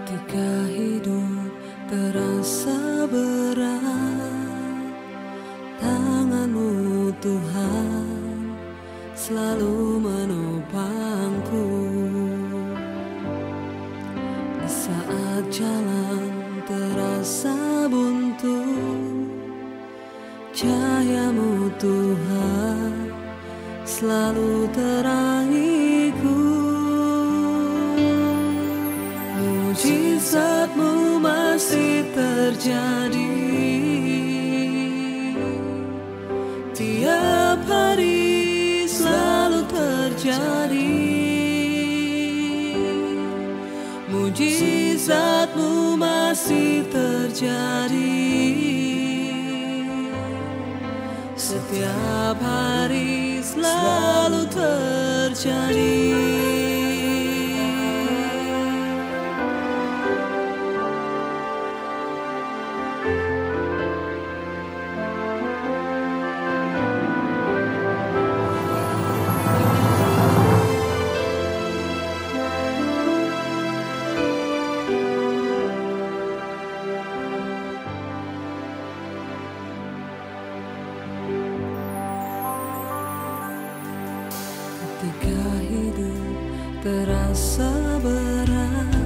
Ketika hidup terasa berat, tangan-Mu Tuhan selalu menopangku. Di saat jalan terasa buntu, cahaya-Mu Tuhan selalu terangiku. Mujizat-Mu masih terjadi tiap hari, selalu terjadi. Mujizat-Mu masih terjadi setiap hari, selalu terjadi. Ketika hidup terasa berat,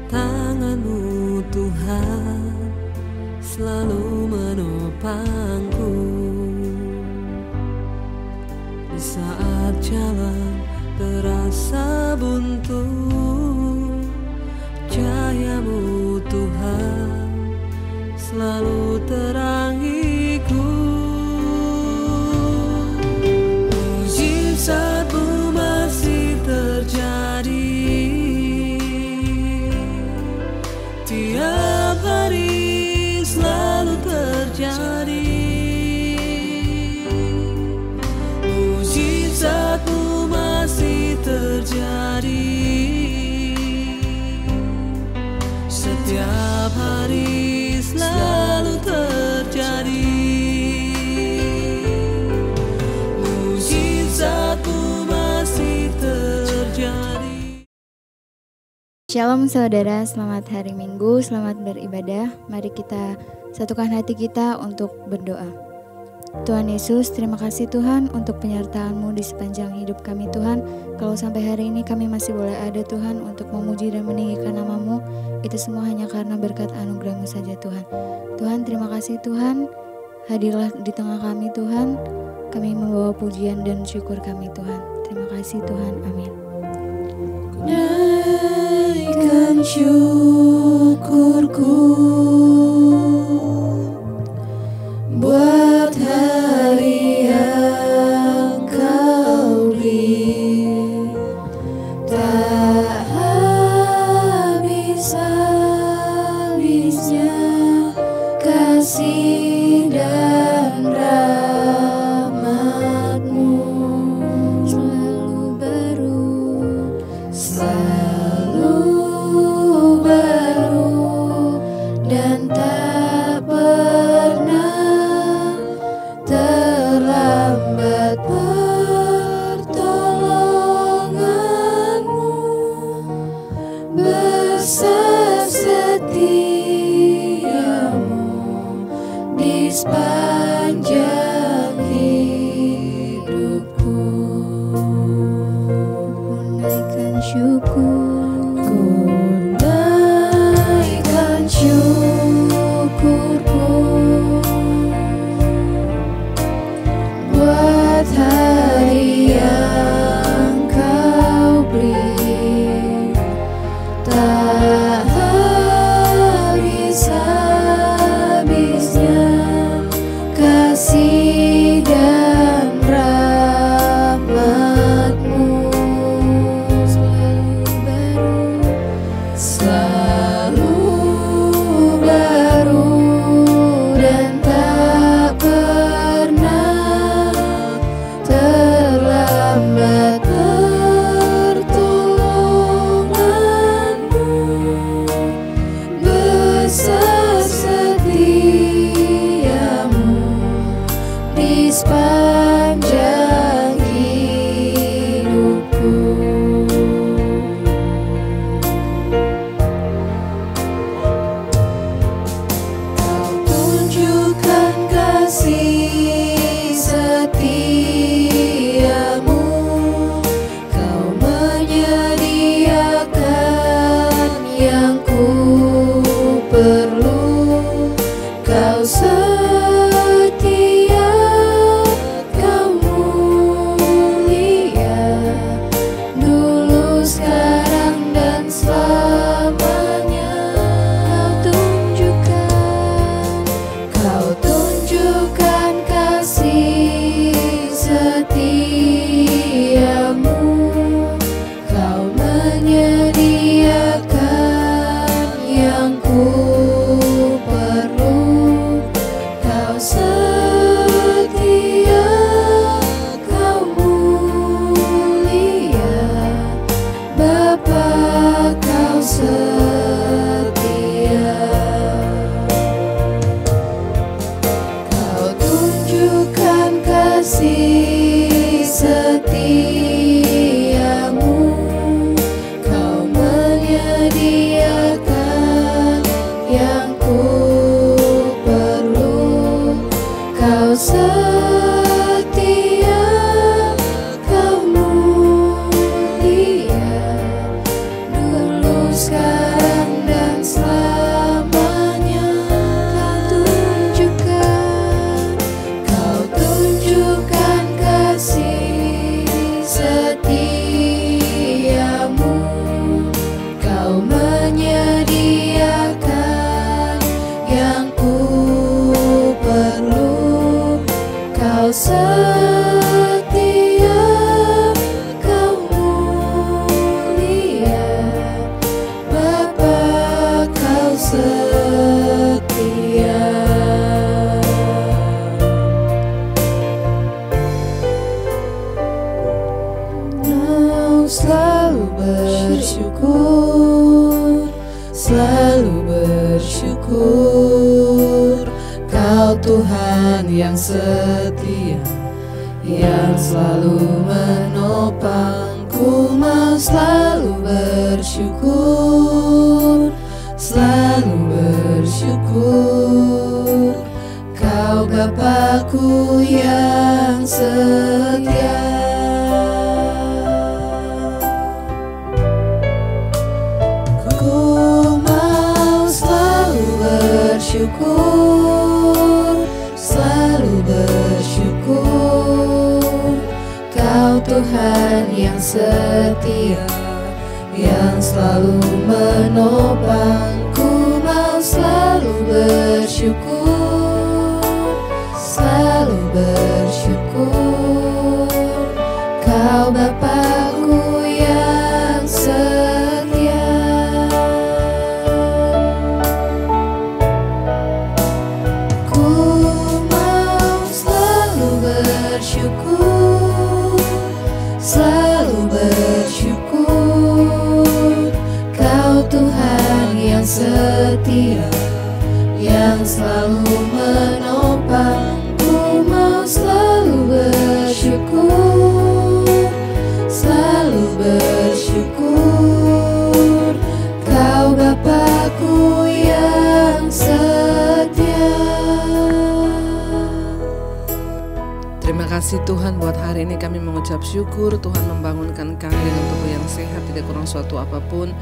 tangan-Mu Tuhan selalu menopangku. Di saat jalan terasa buntu, cahaya-Mu Tuhan selalu terangiku. Mujizat-Mu masih terjadi tiap hari, selalu terjadi. Mujizat-Mu masih terjadi setiap hari, selalu terjadi. Shalom saudara, selamat hari Minggu, selamat beribadah. Mari kita satukan hati kita untuk berdoa. Tuhan Yesus, terima kasih Tuhan untuk penyertaan-Mu di sepanjang hidup kami Tuhan. Kalau sampai hari ini kami masih boleh ada Tuhan untuk memuji dan meninggikan nama-Mu, itu semua hanya karena berkat anugerah-Mu saja Tuhan. Tuhan, terima kasih Tuhan, hadirlah di tengah kami Tuhan. Kami membawa pujian dan syukur kami Tuhan. Terima kasih Tuhan, amin. Naikkan syukurku buat hari yang Kau beri, tak habis-habisnya kasih dan rahmat-Mu selalu baru, dan tak pernah terlambat pertolongan-Mu. Besar setia-Mu di sepanjang hidupku. Ku naikkan syukur, syukurku buat hari yang Kau beri, tak habis-habisnya kasih dan rahmat-Mu selalu baru, setia. Kau tunjukkan kasih setiamu, Kau menyediakan yang ku perlu. Kau setia, Kau mulia, dulu, sekarang, dan selamanya. Kau tunjukkan kasih setiamu, Kau menyediakan yang ku perlu. Kau setia, Kau mulia, Bapa, Kau setia. Mau selalu bersyukur, selalu bersyukur. Kau Tuhan yang setia, yang selalu menopangku. Mau selalu bersyukur, selalu bersyukur. Kau Bapakku yang setia. Ku mau selalu bersyukur, selalu bersyukur. Kau Tuhan yang setia, yang selalu menopangku. Mau selalu bersyukur, selalu bersyukur. Kau Bapakku yang setia. Ku mau selalu bersyukur, selalu bersyukur. Kau Tuhan yang setia, yang selalu menopangku. Mau selalu bersyukur, selalu bersyukur. Kau Bapakku yang setia. Terima kasih Tuhan, buat hari ini kami mengucap syukur. Tuhan membangunkan kami dengan tubuh yang sehat, tidak kurang suatu apapun.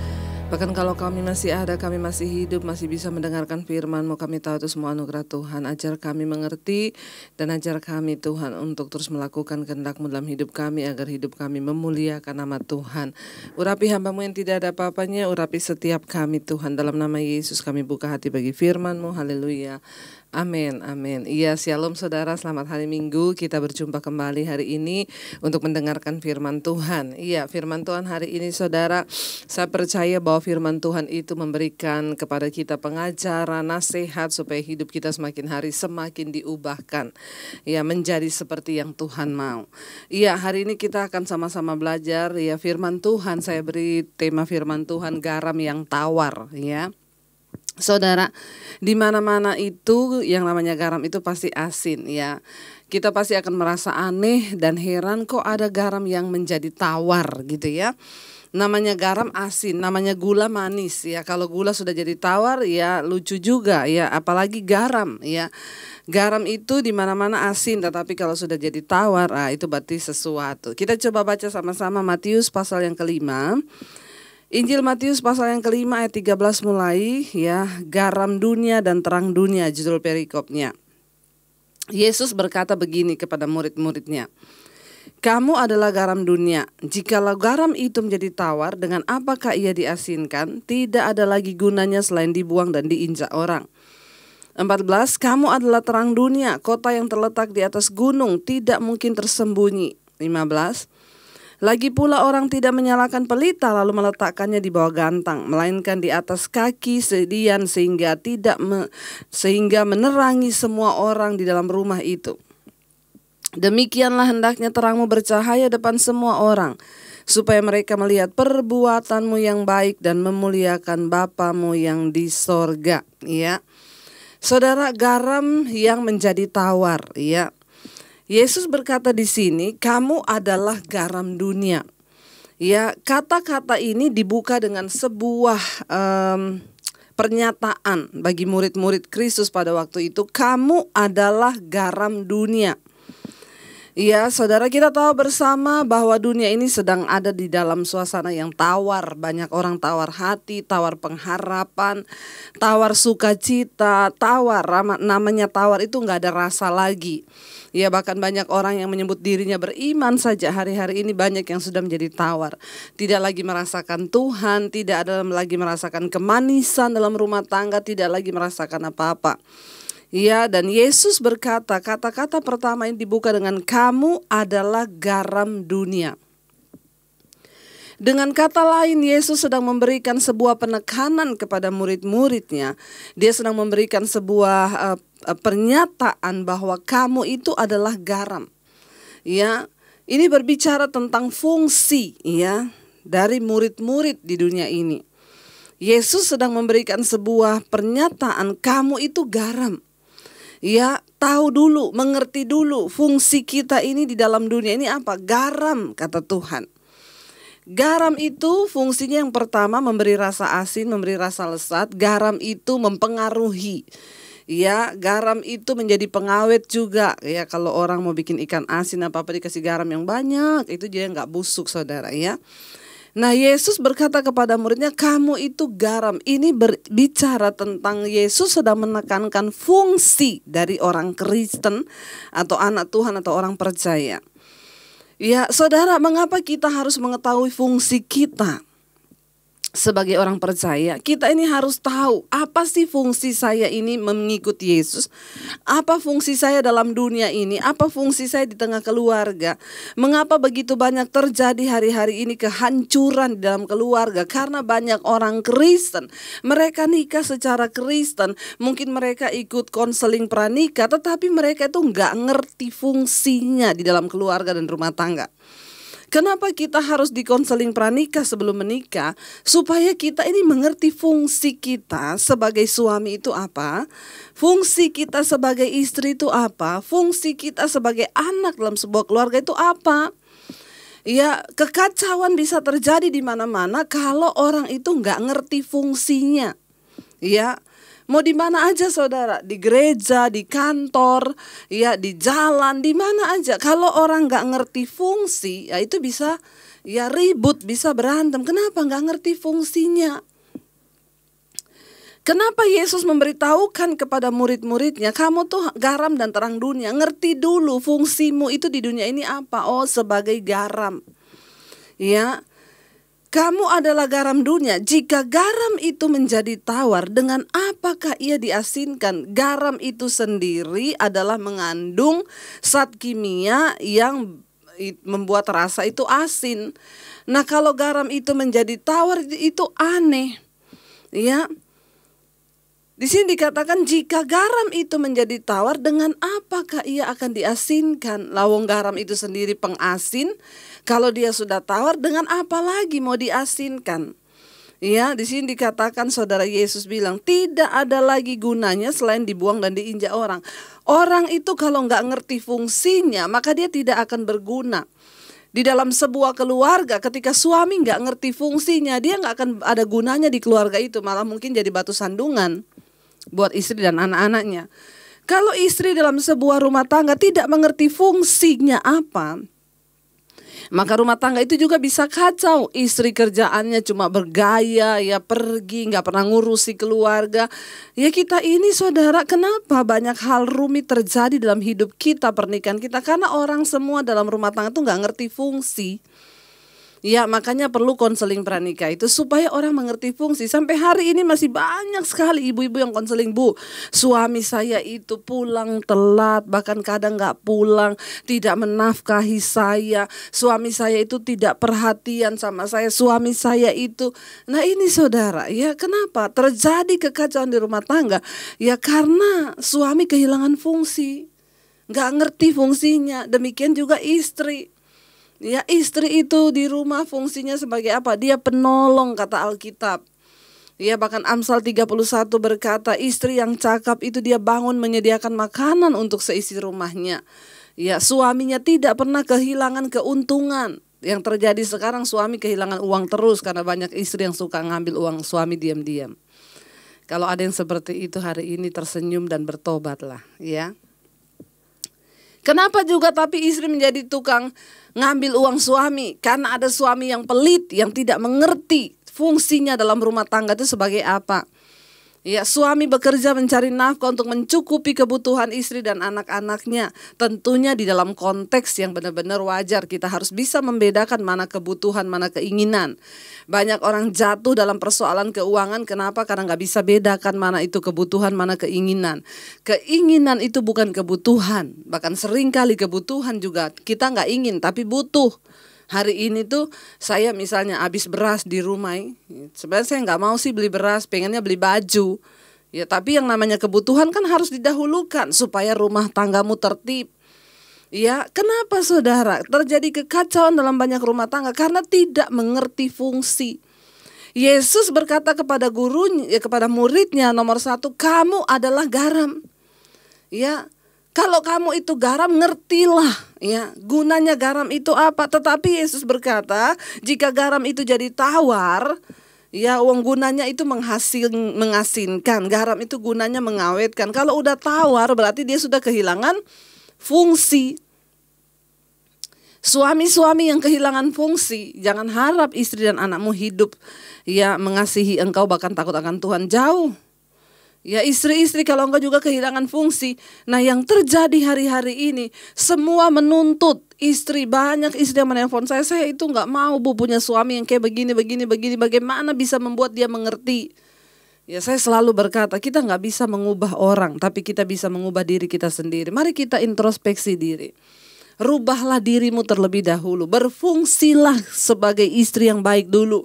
Bahkan kalau kami masih ada, kami masih hidup, masih bisa mendengarkan firman-Mu, kami tahu itu semua anugerah Tuhan. Ajar kami mengerti dan ajar kami Tuhan untuk terus melakukan kehendak-Mu dalam hidup kami, agar hidup kami memuliakan nama Tuhan. Urapi hamba-Mu yang tidak ada apa-apanya, urapi setiap kami Tuhan. Dalam nama Yesus kami buka hati bagi firman-Mu. Haleluya. Amin, amin. Iya, shalom saudara, selamat hari Minggu. Kita berjumpa kembali hari ini untuk mendengarkan firman Tuhan. Iya, firman Tuhan hari ini saudara, saya percaya bahwa firman Tuhan itu memberikan kepada kita pengajaran, nasihat supaya hidup kita semakin hari semakin diubahkan. Ya, menjadi seperti yang Tuhan mau. Iya, hari ini kita akan sama-sama belajar ya firman Tuhan. Saya beri tema firman Tuhan, garam yang tawar, ya. Saudara, di mana-mana itu yang namanya garam itu pasti asin ya. Kita pasti akan merasa aneh dan heran kok ada garam yang menjadi tawar gitu ya. Namanya garam asin, namanya gula manis ya. Kalau gula sudah jadi tawar ya lucu juga ya, apalagi garam ya. Garam itu di mana-mana asin, tetapi kalau sudah jadi tawar, itu berarti sesuatu. Kita coba baca sama-sama Matius pasal yang kelima. Injil Matius pasal yang kelima ayat 13 mulai ya, garam dunia dan terang dunia judul perikopnya. Yesus berkata begini kepada murid-muridnya, kamu adalah garam dunia. Jikalau garam itu menjadi tawar, dengan apakah ia diasinkan? Tidak ada lagi gunanya selain dibuang dan diinjak orang. 14, kamu adalah terang dunia. Kota yang terletak di atas gunung tidak mungkin tersembunyi. 15, lagi pula orang tidak menyalakan pelita lalu meletakkannya di bawah gantang, melainkan di atas kaki sedian sehingga menerangi semua orang di dalam rumah itu. Demikianlah hendaknya terangmu bercahaya depan semua orang, supaya mereka melihat perbuatanmu yang baik dan memuliakan Bapamu yang di sorga. Ya, saudara, garam yang menjadi tawar. Ya, Yesus berkata di sini, kamu adalah garam dunia. Ya, kata-kata ini dibuka dengan sebuah pernyataan bagi murid-murid Kristus pada waktu itu, kamu adalah garam dunia. Ya, saudara, kita tahu bersama bahwa dunia ini sedang ada di dalam suasana yang tawar. Banyak orang tawar hati, tawar pengharapan, tawar sukacita, tawar, namanya tawar itu nggak ada rasa lagi. Ya, bahkan banyak orang yang menyebut dirinya beriman saja hari-hari ini banyak yang sudah menjadi tawar. Tidak lagi merasakan Tuhan, tidak ada lagi merasakan kemanisan dalam rumah tangga, tidak lagi merasakan apa-apa. Ya, dan Yesus berkata, kata-kata pertama ini dibuka dengan kamu adalah garam dunia. Dengan kata lain, Yesus sedang memberikan sebuah penekanan kepada murid-muridnya. Dia sedang memberikan sebuah pernyataan bahwa kamu itu adalah garam. Ya, ini berbicara tentang fungsi ya dari murid-murid di dunia ini. Yesus sedang memberikan sebuah pernyataan, kamu itu garam. Ya, tahu dulu, mengerti dulu fungsi kita ini di dalam dunia ini apa? Garam, kata Tuhan. Garam itu fungsinya yang pertama memberi rasa asin, memberi rasa lesat. Garam itu mempengaruhi. Ya, garam itu menjadi pengawet juga. Ya, kalau orang mau bikin ikan asin apa-apa dikasih garam yang banyak, itu dia nggak busuk, saudara ya. Nah, Yesus berkata kepada muridnya, kamu itu garam. Ini berbicara tentang Yesus sedang menekankan fungsi dari orang Kristen atau anak Tuhan atau orang percaya. Ya, saudara, mengapa kita harus mengetahui fungsi kita sebagai orang percaya? Kita ini harus tahu apa sih fungsi saya ini mengikuti Yesus. Apa fungsi saya dalam dunia ini? Apa fungsi saya di tengah keluarga? Mengapa begitu banyak terjadi hari-hari ini kehancuran di dalam keluarga? Karena banyak orang Kristen, mereka nikah secara Kristen, mungkin mereka ikut konseling pranikah, tetapi mereka itu nggak ngerti fungsinya di dalam keluarga dan rumah tangga. Kenapa kita harus dikonseling pranikah sebelum menikah? Supaya kita ini mengerti fungsi kita sebagai suami itu apa, fungsi kita sebagai istri itu apa, fungsi kita sebagai anak dalam sebuah keluarga itu apa. Ya, kekacauan bisa terjadi di mana-mana kalau orang itu nggak ngerti fungsinya. Ya, mau di mana aja, saudara, di gereja, di kantor, ya di jalan, di mana aja. Kalau orang nggak ngerti fungsi, ya itu bisa ya ribut, bisa berantem. Kenapa nggak ngerti fungsinya? Kenapa Yesus memberitahukan kepada murid-muridnya, kamu tuh garam dan terang dunia. Ngerti dulu fungsimu itu di dunia ini apa. Oh, sebagai garam. Ya. Kamu adalah garam dunia. Jika garam itu menjadi tawar, dengan apakah ia diasinkan? Garam itu sendiri adalah mengandung zat kimia yang membuat rasa itu asin. Nah, kalau garam itu menjadi tawar, itu aneh. Ya. Di sini dikatakan jika garam itu menjadi tawar, dengan apakah ia akan diasinkan? Lawang garam itu sendiri pengasin. Kalau dia sudah tawar, dengan apa lagi mau diasinkan? Ya, di sini dikatakan saudara, Yesus bilang tidak ada lagi gunanya selain dibuang dan diinjak orang. Orang itu kalau nggak ngerti fungsinya, maka dia tidak akan berguna. Di dalam sebuah keluarga, ketika suami nggak ngerti fungsinya, dia nggak akan ada gunanya di keluarga itu, malah mungkin jadi batu sandungan buat istri dan anak-anaknya. Kalau istri dalam sebuah rumah tangga tidak mengerti fungsinya apa, maka rumah tangga itu juga bisa kacau. Istri kerjaannya cuma bergaya, ya pergi, nggak pernah ngurusi keluarga. Ya kita ini, saudara, kenapa banyak hal rumit terjadi dalam hidup kita, pernikahan kita? Karena orang semua dalam rumah tangga itu nggak ngerti fungsi. Ya, makanya perlu konseling pranikah itu supaya orang mengerti fungsi. Sampai hari ini masih banyak sekali ibu-ibu yang konseling, Bu, suami saya itu pulang telat, bahkan kadang nggak pulang, tidak menafkahi saya, suami saya itu tidak perhatian sama saya, suami saya itu. Nah ini saudara, ya kenapa terjadi kekacauan di rumah tangga? Ya karena suami kehilangan fungsi, nggak ngerti fungsinya. Demikian juga istri. Ya, istri itu di rumah fungsinya sebagai apa? Dia penolong, kata Alkitab. Ya, bahkan Amsal 31 berkata, istri yang cakap itu dia bangun menyediakan makanan untuk seisi rumahnya. Ya, suaminya tidak pernah kehilangan keuntungan. Yang terjadi sekarang, suami kehilangan uang terus karena banyak istri yang suka ngambil uang suami diam-diam. Kalau ada yang seperti itu hari ini, tersenyum dan bertobatlah, ya. Kenapa juga tapi istri menjadi tukang ngambil uang suami? Karena ada suami yang pelit, yang tidak mengerti fungsinya dalam rumah tangga itu sebagai apa. Ya, suami bekerja mencari nafkah untuk mencukupi kebutuhan istri dan anak-anaknya. Tentunya di dalam konteks yang benar-benar wajar. Kita harus bisa membedakan mana kebutuhan, mana keinginan. Banyak orang jatuh dalam persoalan keuangan. Kenapa? Karena nggak bisa bedakan mana itu kebutuhan, mana keinginan. Keinginan itu bukan kebutuhan. Bahkan seringkali kebutuhan juga kita nggak ingin tapi butuh. Hari ini tuh saya misalnya habis beras di rumah, sebenarnya saya nggak mau sih beli beras, pengennya beli baju. Ya, tapi yang namanya kebutuhan kan harus didahulukan supaya rumah tanggamu tertib. Ya, kenapa saudara terjadi kekacauan dalam banyak rumah tangga? Karena tidak mengerti fungsi. Yesus berkata kepada gurunya, kepada muridnya nomor 1, kamu adalah garam. Ya. Kalau kamu itu garam, ngertilah ya gunanya garam itu apa. Tetapi Yesus berkata, jika garam itu jadi tawar, ya uang gunanya itu mengasinkan. Garam itu gunanya mengawetkan. Kalau udah tawar berarti dia sudah kehilangan fungsi. Suami-suami yang kehilangan fungsi, jangan harap istri dan anakmu hidup ya mengasihi engkau bahkan takut akan Tuhan, jauh. Ya, istri-istri kalau engkau juga kehilangan fungsi. Nah, yang terjadi hari-hari ini, semua menuntut istri. Banyak istri yang menelpon saya itu nggak mau bu punya suami yang kayak begini. Bagaimana bisa membuat dia mengerti? Ya, saya selalu berkata, kita nggak bisa mengubah orang, tapi kita bisa mengubah diri kita sendiri. Mari kita introspeksi diri. Rubahlah dirimu terlebih dahulu. Berfungsilah sebagai istri yang baik dulu.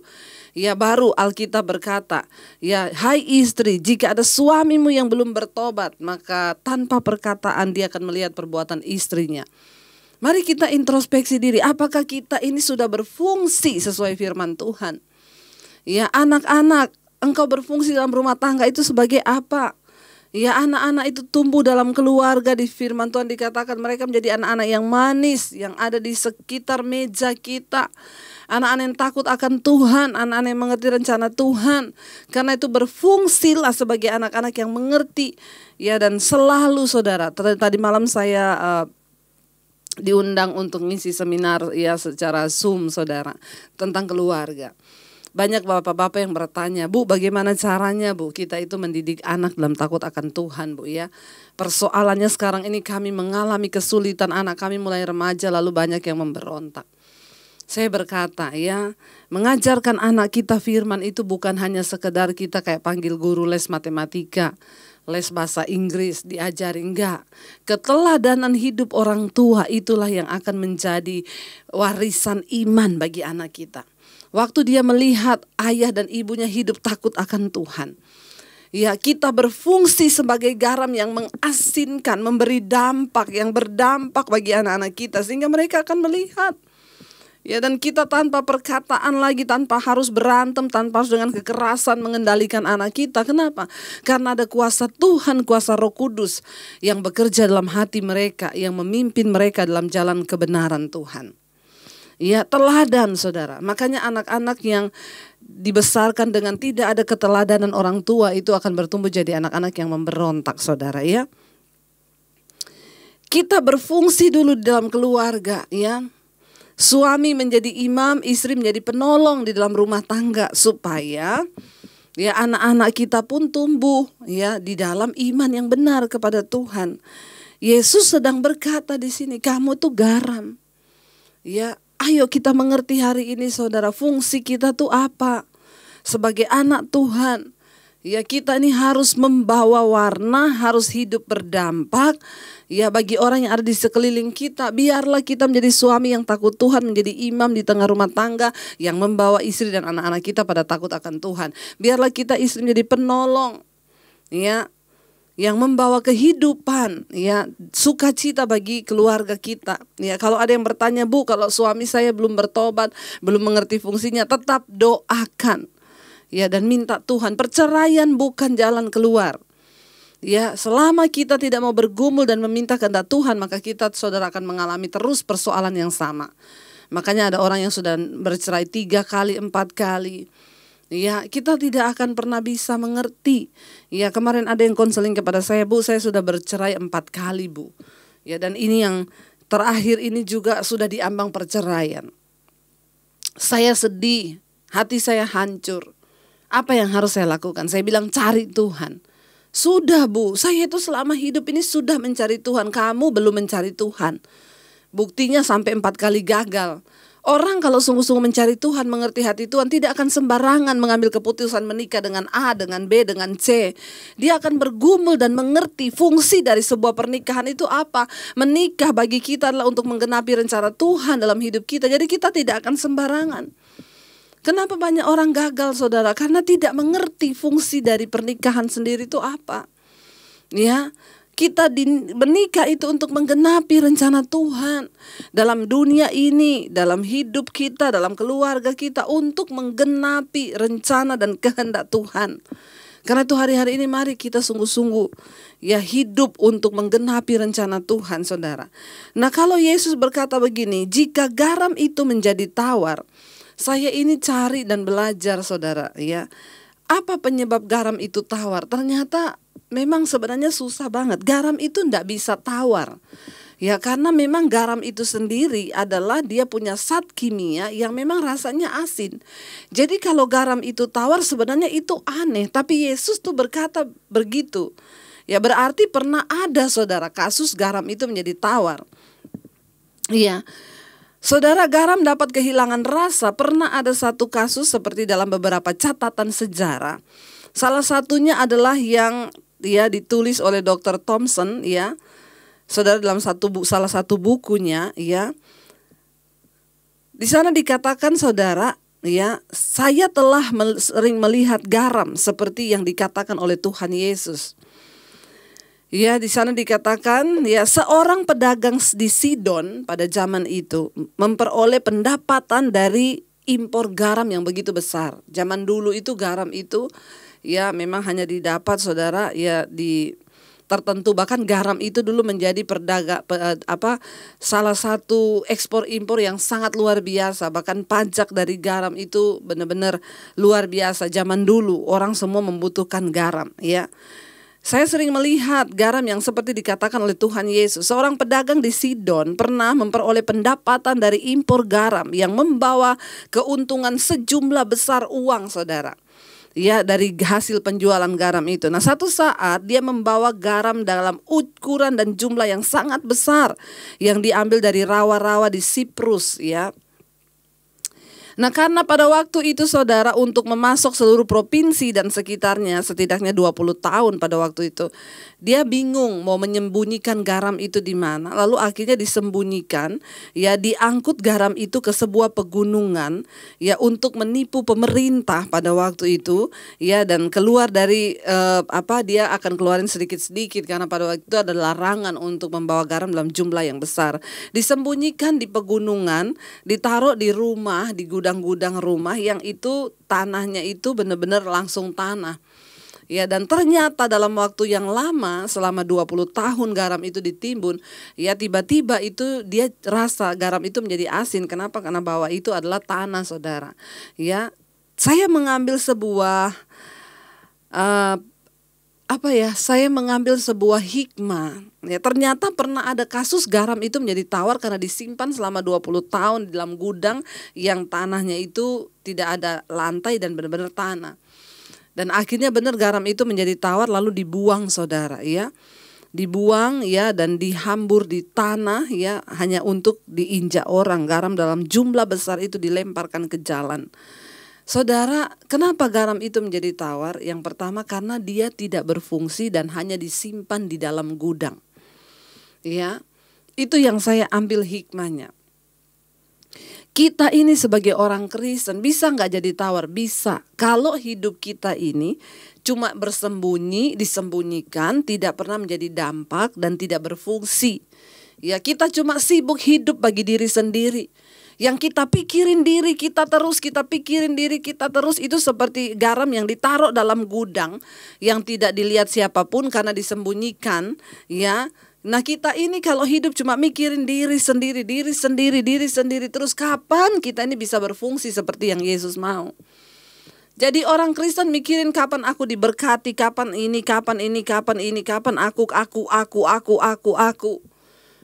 Ya, baru Alkitab berkata, ya hai istri, jika ada suamimu yang belum bertobat, maka tanpa perkataan dia akan melihat perbuatan istrinya. Mari kita introspeksi diri, apakah kita ini sudah berfungsi sesuai firman Tuhan? Ya, anak-anak, engkau berfungsi dalam rumah tangga itu sebagai apa? Ya, anak-anak itu tumbuh dalam keluarga. Di firman Tuhan dikatakan mereka menjadi anak-anak yang manis, yang ada di sekitar meja kita. Anak-anak yang takut akan Tuhan, anak-anak yang mengerti rencana Tuhan. Karena itu berfungsilah sebagai anak-anak yang mengerti. Ya, dan selalu saudara, tadi malam saya diundang untuk ngisi seminar ya secara Zoom saudara tentang keluarga. Banyak bapak-bapak yang bertanya, Bu, bagaimana caranya Bu kita itu mendidik anak dalam takut akan Tuhan Bu ya. Persoalannya sekarang ini kami mengalami kesulitan, anak kami mulai remaja lalu banyak yang memberontak. Saya berkata ya, mengajarkan anak kita firman itu bukan hanya sekedar kita kayak panggil guru les matematika, les bahasa Inggris, diajari, enggak. Keteladanan hidup orang tua itulah yang akan menjadi warisan iman bagi anak kita. Waktu dia melihat ayah dan ibunya hidup takut akan Tuhan. Ya, kita berfungsi sebagai garam yang mengasinkan, memberi dampak, yang berdampak bagi anak-anak kita. Sehingga mereka akan melihat. Ya, dan kita tanpa perkataan lagi, tanpa harus berantem, tanpa harus dengan kekerasan mengendalikan anak kita. Kenapa? Karena ada kuasa Tuhan, kuasa Roh Kudus yang bekerja dalam hati mereka, yang memimpin mereka dalam jalan kebenaran Tuhan. Ya, teladan saudara. Makanya anak-anak yang dibesarkan dengan tidak ada keteladanan orang tua itu akan bertumbuh jadi anak-anak yang memberontak saudara ya. Kita berfungsi dulu di dalam keluarga ya. Suami menjadi imam, istri menjadi penolong di dalam rumah tangga supaya ya anak-anak kita pun tumbuh ya di dalam iman yang benar kepada Tuhan. Yesus sedang berkata di sini, kamu tuh garam. Ya, ayo kita mengerti hari ini saudara, fungsi kita tuh apa? Sebagai anak Tuhan. Ya, kita ini harus membawa warna, harus hidup berdampak. Ya, bagi orang yang ada di sekeliling kita, biarlah kita menjadi suami yang takut Tuhan, menjadi imam di tengah rumah tangga yang membawa istri dan anak-anak kita pada takut akan Tuhan. Biarlah kita istri menjadi penolong. Ya, yang membawa kehidupan, ya, sukacita bagi keluarga kita. Ya, kalau ada yang bertanya, Bu, kalau suami saya belum bertobat, belum mengerti fungsinya, tetap doakan. Ya, dan minta Tuhan. Perceraian bukan jalan keluar. Ya, selama kita tidak mau bergumul dan meminta kehendak Tuhan, maka kita, saudara, akan mengalami terus persoalan yang sama. Makanya ada orang yang sudah bercerai 3 kali, 4 kali. Ya, kita tidak akan pernah bisa mengerti. Ya, kemarin ada yang konseling kepada saya, Bu, saya sudah bercerai 4 kali, Bu. Ya, dan ini yang terakhir ini juga sudah diambang perceraian. Saya sedih, hati saya hancur. Apa yang harus saya lakukan? Saya bilang cari Tuhan. Sudah, Bu, saya itu selama hidup ini sudah mencari Tuhan. Kamu belum mencari Tuhan. Buktinya sampai 4 kali gagal. Orang kalau sungguh-sungguh mencari Tuhan, mengerti hati Tuhan, tidak akan sembarangan mengambil keputusan menikah dengan A, dengan B, dengan C. Dia akan bergumul dan mengerti fungsi dari sebuah pernikahan itu apa. Menikah bagi kita adalah untuk menggenapi rencana Tuhan dalam hidup kita. Jadi kita tidak akan sembarangan. Kenapa banyak orang gagal, saudara? Karena tidak mengerti fungsi dari pernikahan sendiri itu apa. Ya, kita menikah itu untuk menggenapi rencana Tuhan dalam dunia ini, dalam hidup kita, dalam keluarga kita, untuk menggenapi rencana dan kehendak Tuhan. Karena itu hari-hari ini mari kita sungguh-sungguh ya hidup untuk menggenapi rencana Tuhan, saudara. Nah, kalau Yesus berkata begini, jika garam itu menjadi tawar, saya ini cari dan belajar, saudara, ya. Apa penyebab garam itu tawar? Ternyata memang sebenarnya susah banget. Garam itu tidak bisa tawar. Ya, karena memang garam itu sendiri adalah dia punya zat kimia yang memang rasanya asin. Jadi kalau garam itu tawar sebenarnya itu aneh. Tapi Yesus tuh berkata begitu. Ya, berarti pernah ada, saudara, kasus garam itu menjadi tawar. Iya. Saudara, garam dapat kehilangan rasa. Pernah ada satu kasus seperti dalam beberapa catatan sejarah. Salah satunya adalah yang ditulis oleh Dr. Thompson, ya. Saudara, dalam salah satu bukunya, ya. Di sana dikatakan, saudara, ya, saya telah sering melihat garam seperti yang dikatakan oleh Tuhan Yesus. Ya, di sana dikatakan, ya, seorang pedagang di Sidon pada zaman itu memperoleh pendapatan dari impor garam yang begitu besar. Zaman dulu itu garam itu ya memang hanya didapat, saudara, ya di tertentu. Bahkan garam itu dulu menjadi salah satu ekspor impor yang sangat luar biasa. Bahkan pajak dari garam itu benar-benar luar biasa. Zaman dulu orang semua membutuhkan garam, ya. Saya sering melihat garam yang seperti dikatakan oleh Tuhan Yesus. Seorang pedagang di Sidon pernah memperoleh pendapatan dari impor garam yang membawa keuntungan sejumlah besar uang, saudara. Ya, dari hasil penjualan garam itu. Nah, satu saat dia membawa garam dalam ukuran dan jumlah yang sangat besar yang diambil dari rawa-rawa di Siprus, ya. Nah, karena pada waktu itu, saudara, untuk memasok seluruh provinsi dan sekitarnya setidaknya 20 tahun pada waktu itu, dia bingung mau menyembunyikan garam itu di mana. Lalu akhirnya disembunyikan, ya, diangkut garam itu ke sebuah pegunungan, ya, untuk menipu pemerintah pada waktu itu, ya, dan keluar dari dia akan keluarin sedikit-sedikit karena pada waktu itu ada larangan untuk membawa garam dalam jumlah yang besar. Disembunyikan di pegunungan, ditaruh di rumah, di gudang-gudang rumah yang itu tanahnya itu benar-benar langsung tanah. Ya, dan ternyata dalam waktu yang lama, selama 20 tahun garam itu ditimbun, ya tiba-tiba itu dia rasa garam itu menjadi asin. Kenapa? Karena bawah itu adalah tanah, saudara. Ya, saya mengambil sebuah saya mengambil sebuah hikmah. Ya, ternyata pernah ada kasus garam itu menjadi tawar karena disimpan selama 20 tahun di dalam gudang yang tanahnya itu tidak ada lantai dan benar-benar tanah. Dan akhirnya benar garam itu menjadi tawar lalu dibuang, saudara, ya. Dibuang, ya, dan dihambur di tanah, ya, hanya untuk diinjak orang. Garam dalam jumlah besar itu dilemparkan ke jalan. Saudara, kenapa garam itu menjadi tawar? Yang pertama karena dia tidak berfungsi dan hanya disimpan di dalam gudang. Ya, itu yang saya ambil hikmahnya. Kita ini sebagai orang Kristen bisa nggak jadi tawar? Bisa. Kalau hidup kita ini cuma bersembunyi, disembunyikan, tidak pernah menjadi dampak dan tidak berfungsi. Ya, kita cuma sibuk hidup bagi diri sendiri. Yang kita pikirin diri kita terus, kita pikirin diri kita terus, itu seperti garam yang ditaruh dalam gudang yang tidak dilihat siapapun karena disembunyikan, ya. Nah, kita ini kalau hidup cuma mikirin diri sendiri, terus kapan kita ini bisa berfungsi seperti yang Yesus mau? Jadi orang Kristen mikirin kapan aku diberkati, kapan aku.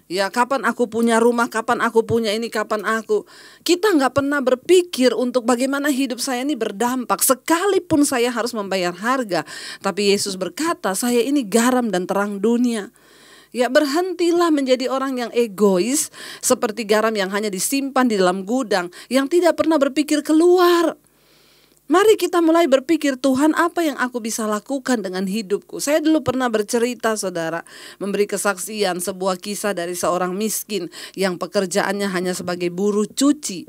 Ya, kapan aku punya rumah, kapan aku punya ini, kapan aku. Kita nggak pernah berpikir untuk bagaimana hidup saya ini berdampak. Sekalipun saya harus membayar harga, tapi Yesus berkata, saya ini garam dan terang dunia. Ya, berhentilah menjadi orang yang egois seperti garam yang hanya disimpan di dalam gudang, yang tidak pernah berpikir keluar. Mari kita mulai berpikir, Tuhan, apa yang aku bisa lakukan dengan hidupku? Saya dulu pernah bercerita, saudara, memberi kesaksian sebuah kisah dari seorang miskin yang pekerjaannya hanya sebagai buruh cuci.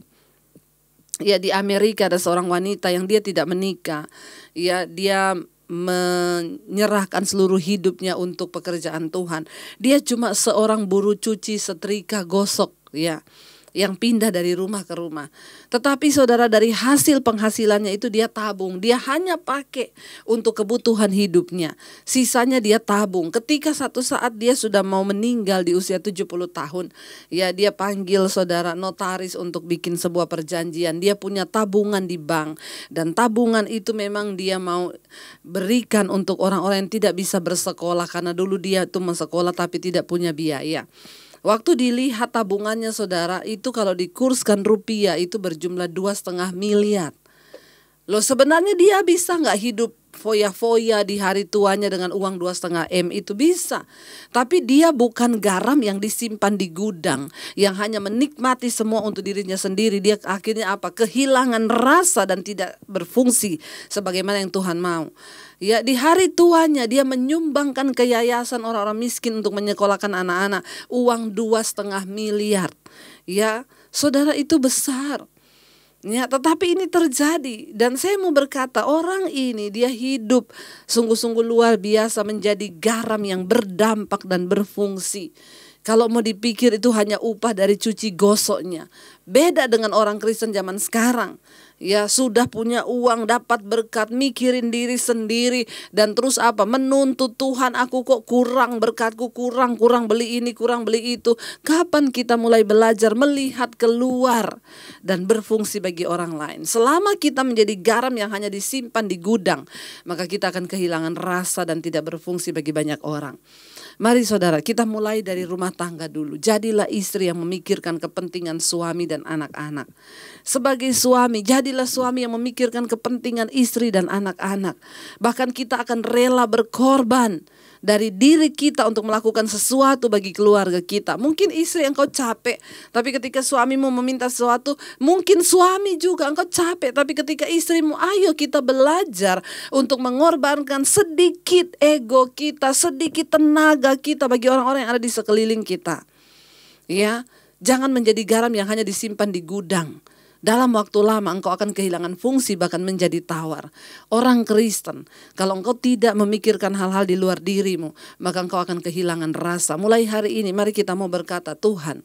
Ya, di Amerika ada seorang wanita yang dia tidak menikah. Ya, dia menyerahkan seluruh hidupnya untuk pekerjaan Tuhan. Dia cuma seorang buruh cuci, setrika, gosok, ya, yang pindah dari rumah ke rumah. Tetapi saudara, dari hasil penghasilannya itu dia tabung. Dia hanya pakai untuk kebutuhan hidupnya. Sisanya dia tabung. Ketika satu saat dia sudah mau meninggal di usia 70 tahun, ya, dia panggil saudara notaris untuk bikin sebuah perjanjian. Dia punya tabungan di bank, dan tabungan itu memang dia mau berikan untuk orang-orang yang tidak bisa bersekolah, karena dulu dia tuh mensekolah tapi tidak punya biaya. Waktu dilihat tabungannya, saudara, itu kalau dikurskan rupiah itu berjumlah 2,5 miliar. Loh, sebenarnya dia bisa nggak hidup foya-foya di hari tuanya dengan uang 2,5 M? Itu bisa. Tapi dia bukan garam yang disimpan di gudang, yang hanya menikmati semua untuk dirinya sendiri. Dia akhirnya apa? Kehilangan rasa dan tidak berfungsi sebagaimana yang Tuhan mau. Ya, di hari tuanya dia menyumbangkan ke yayasan orang-orang miskin untuk menyekolahkan anak-anak, uang 2,5 miliar. Ya, saudara, itu besar. Ya, tetapi ini terjadi, dan saya mau berkata, orang ini dia hidup sungguh-sungguh luar biasa menjadi garam yang berdampak dan berfungsi. Kalau mau dipikir itu hanya upah dari cuci gosoknya. Beda dengan orang Kristen zaman sekarang. Ya, sudah punya uang, dapat berkat, mikirin diri sendiri, dan terus apa? Menuntut Tuhan, aku kok kurang, berkatku kurang beli ini, kurang beli itu. Kapan kita mulai belajar melihat keluar dan berfungsi bagi orang lain? Selama kita menjadi garam yang hanya disimpan di gudang, maka kita akan kehilangan rasa dan tidak berfungsi bagi banyak orang. Mari saudara, kita mulai dari rumah tangga dulu. Jadilah istri yang memikirkan kepentingan suami dan anak-anak. Sebagai suami, jadilah suami yang memikirkan kepentingan istri dan anak-anak. Bahkan kita akan rela berkorban dari diri kita untuk melakukan sesuatu bagi keluarga kita. Mungkin istri engkau capek, tapi ketika suamimu meminta sesuatu, mungkin suami juga engkau capek, tapi ketika istrimu, ayo kita belajar untuk mengorbankan sedikit ego kita, sedikit tenaga kita bagi orang-orang yang ada di sekeliling kita. Ya, jangan menjadi garam yang hanya disimpan di gudang. Dalam waktu lama engkau akan kehilangan fungsi, bahkan menjadi tawar. Orang Kristen, kalau engkau tidak memikirkan hal-hal di luar dirimu, maka engkau akan kehilangan rasa. Mulai hari ini mari kita mau berkata, Tuhan,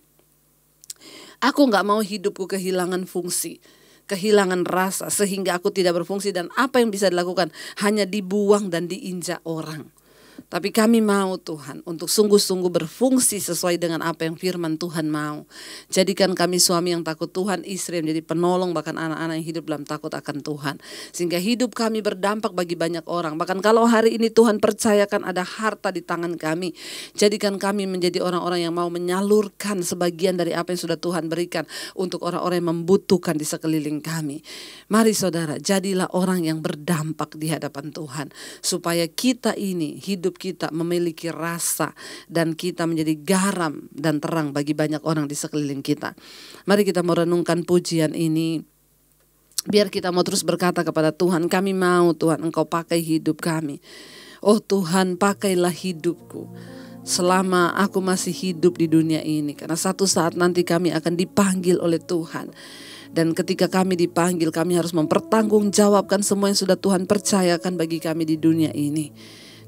aku gak mau hidupku kehilangan fungsi, kehilangan rasa, sehingga aku tidak berfungsi, dan apa yang bisa dilakukan hanya dibuang dan diinjak orang. Tapi kami mau Tuhan untuk sungguh-sungguh berfungsi sesuai dengan apa yang firman Tuhan mau. Jadikan kami suami yang takut Tuhan, istri yang menjadi penolong, bahkan anak-anak yang hidup dalam takut akan Tuhan. Sehingga hidup kami berdampak bagi banyak orang. Bahkan kalau hari ini Tuhan percayakan ada harta di tangan kami, jadikan kami menjadi orang-orang yang mau menyalurkan sebagian dari apa yang sudah Tuhan berikan untuk orang-orang yang membutuhkan di sekeliling kami. Mari saudara, jadilah orang yang berdampak di hadapan Tuhan, supaya kita ini hidup kita memiliki rasa dan kita menjadi garam dan terang bagi banyak orang di sekeliling kita. Mari kita merenungkan pujian ini. Biar kita mau terus berkata kepada Tuhan, kami mau Tuhan Engkau pakai hidup kami. Oh Tuhan, pakailah hidupku. selama aku masih hidup di dunia ini. Karena satu saat nanti kami akan dipanggil oleh Tuhan. Dan ketika kami dipanggil, kami harus mempertanggungjawabkan semua yang sudah Tuhan percayakan bagi kami di dunia ini.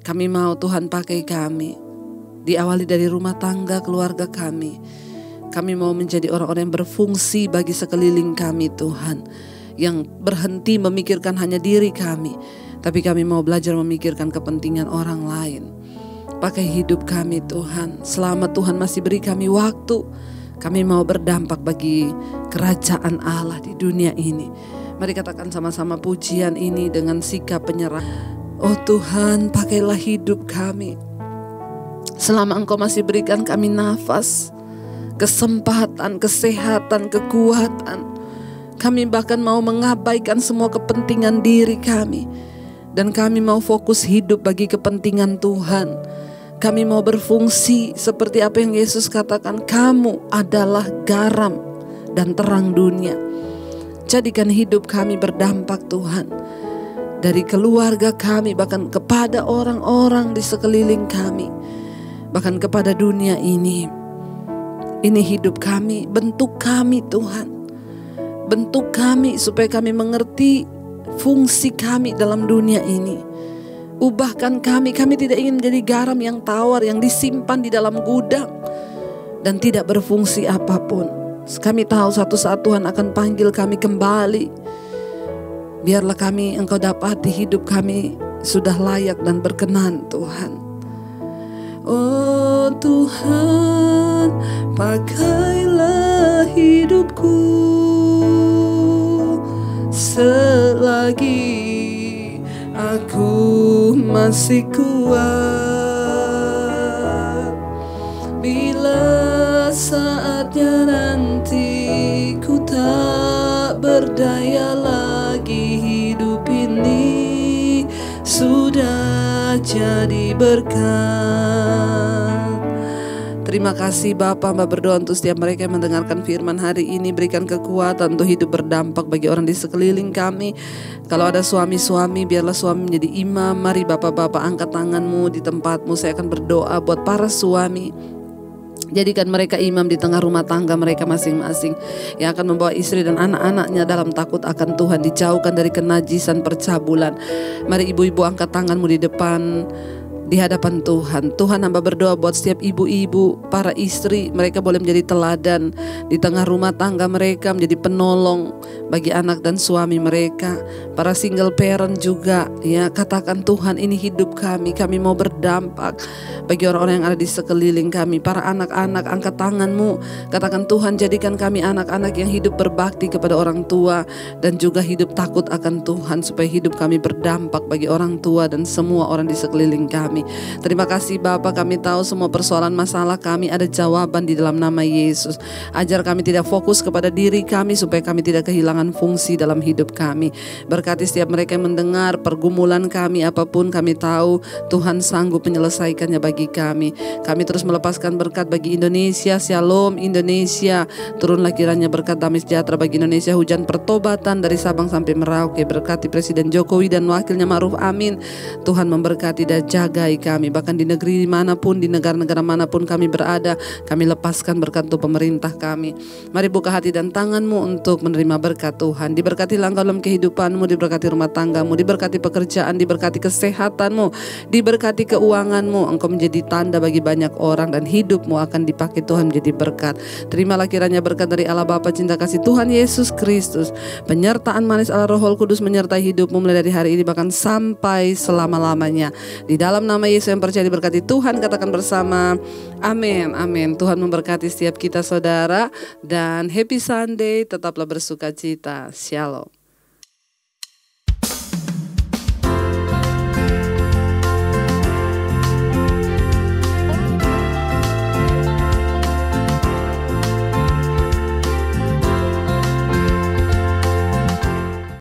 Kami mau Tuhan pakai kami, diawali dari rumah tangga keluarga kami. Kami mau menjadi orang-orang yang berfungsi bagi sekeliling kami Tuhan. Yang berhenti memikirkan hanya diri kami, tapi kami mau belajar memikirkan kepentingan orang lain. Pakai hidup kami Tuhan, selama Tuhan masih beri kami waktu, kami mau berdampak bagi kerajaan Allah di dunia ini. Mari katakan sama-sama pujian ini dengan sikap penyerah. Oh Tuhan, pakailah hidup kami. Selama Engkau masih berikan kami nafas, kesempatan, kesehatan, kekuatan, kami bahkan mau mengabaikan semua kepentingan diri kami. Dan kami mau fokus hidup bagi kepentingan Tuhan. Kami mau berfungsi seperti apa yang Yesus katakan, kamu adalah garam dan terang dunia. Jadikan hidup kami berdampak Tuhan, dari keluarga kami bahkan kepada orang-orang di sekeliling kami, bahkan kepada dunia ini. Ini hidup kami, bentuk kami Tuhan. Bentuk kami supaya kami mengerti fungsi kami dalam dunia ini. Ubahkan kami tidak ingin menjadi garam yang tawar, yang disimpan di dalam gudang dan tidak berfungsi apapun. Kami tahu satu saat Tuhan akan panggil kami kembali. Biarlah kami Engkau dapati hidup kami sudah layak dan berkenan Tuhan. Oh Tuhan, pakailah hidupku selagi aku masih kuat. Bila saatnya nanti ku tak berdaya lagi, hidup ini sudah jadi berkat. Terima kasih Bapa, Mbak berdoa untuk setiap mereka yang mendengarkan firman hari ini. Berikan kekuatan untuk hidup berdampak bagi orang di sekeliling kami. Kalau ada suami-suami, biarlah suami menjadi imam. Mari Bapak-bapak angkat tanganmu di tempatmu. Saya akan berdoa buat para suami. Jadikan mereka imam di tengah rumah tangga mereka masing-masing, yang akan membawa istri dan anak-anaknya dalam takut akan Tuhan, dijauhkan dari kenajisan percabulan. Mari ibu-ibu angkat tanganmu di depan, di hadapan Tuhan. Tuhan, hamba berdoa buat setiap ibu-ibu, para istri, mereka boleh menjadi teladan di tengah rumah tangga mereka, menjadi penolong bagi anak dan suami mereka. Para single parent juga, ya, katakan Tuhan, ini hidup kami mau berdampak bagi orang-orang yang ada di sekeliling kami. Para anak-anak, angkat tanganmu, katakan Tuhan, jadikan kami anak-anak yang hidup berbakti kepada orang tua dan juga hidup takut akan Tuhan, supaya hidup kami berdampak bagi orang tua dan semua orang di sekeliling kami. Terima kasih Bapa, kami tahu semua persoalan masalah kami ada jawaban di dalam nama Yesus. Ajar kami tidak fokus kepada diri kami, supaya kami tidak kehilangan fungsi dalam hidup kami. Berkati setiap mereka yang mendengar pergumulan kami apapun, kami tahu Tuhan sanggup menyelesaikannya bagi kami. Kami terus melepaskan berkat bagi Indonesia. Shalom Indonesia, turunlah kiranya berkat damai sejahtera bagi Indonesia, hujan pertobatan dari Sabang sampai Merauke. Berkati Presiden Jokowi dan wakilnya Ma'ruf Amin. Tuhan memberkati dan jagai kami, bahkan di negeri manapun, di negara-negara manapun kami berada, kami lepaskan berkat untuk pemerintah kami. Mari buka hati dan tanganmu untuk menerima berkat Tuhan. Diberkati langkah dalam kehidupanmu, diberkati rumah tanggamu, diberkati pekerjaan, diberkati kesehatanmu, diberkati keuanganmu. Engkau menjadi tanda bagi banyak orang dan hidupmu akan dipakai Tuhan menjadi berkat. Terimalah kiranya berkat dari Allah Bapa, cinta kasih Tuhan Yesus Kristus, penyertaan manis Allah Roh Kudus menyertai hidupmu mulai dari hari ini bahkan sampai selama-lamanya. Di dalam nama Yesus yang percaya diberkati Tuhan, katakan bersama amin, amin. Tuhan memberkati setiap kita saudara, dan happy Sunday, tetaplah bersuka cita. Shalom.